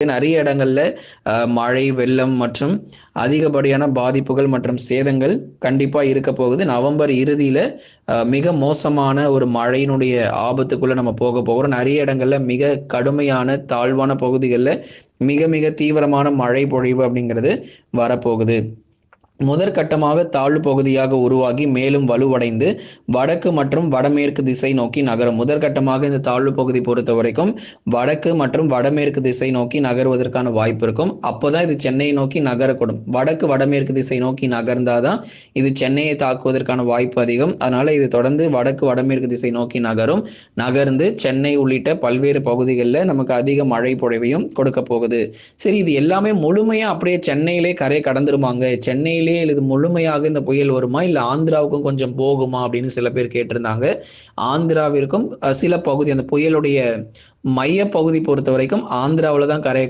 நிறைய இடங்கள்ல மழை, வெள்ளம் மற்றும் அதிகப்படியான பாதிப்புகள் மற்றும் சேதங்கள் கண்டிப்பா இருக்க போகுது. நவம்பர் இறுதியில மிக மோசமான ஒரு மழையினுடைய ஆபத்துக்குள்ள நம்ம போக போகிறோம். நிறைய இடங்கள்ல மிக கடுமையான தாழ்வான பகுதிகளில் மிக மிக தீவிரமான மழை பொழிவு அப்படிங்கிறது வரப்போகுது. முதற்கட்டமாக தாழ்வு பகுதியாக உருவாகி மேலும் வலுவடைந்து வடக்கு மற்றும் வடமேற்கு திசை நோக்கி நகரும். முதற்கட்டமாக இந்த தாழ்வு பகுதி பொறுத்த வரைக்கும் வடக்கு மற்றும் வடமேற்கு திசை நோக்கி நகர்வதற்கான வாய்ப்பு இருக்கும். அப்போதான் இது சென்னையை நோக்கி நகரக்கூடும். வடக்கு வடமேற்கு திசை நோக்கி நகர்ந்தாதான் இது சென்னையை தாக்குவதற்கான வாய்ப்பு அதிகம். அதனால இது தொடர்ந்து வடக்கு வடமேற்கு திசை நோக்கி நகர்ந்து சென்னை உள்ளிட்ட பல்வேறு பகுதிகளில் நமக்கு அதிக மழை பொழிவையும் கொடுக்க போகுது. சரி, இது எல்லாமே முழுமையா அப்படியே சென்னையிலே கரை கடந்துருமாங்க, சென்னையிலே இது முழுமையாக இந்த புயல் வருமா, இல்ல ஆந்திராவுக்கும் கொஞ்சம் போகுமா அப்படின்னு சில பேர் கேட்டிருந்தாங்க. ஆந்திராவிற்கும் சில பகுதி, அந்த புயலுடைய மைய பகுதி பொறுத்த வரைக்கும் ஆந்திராவில தான் கரையை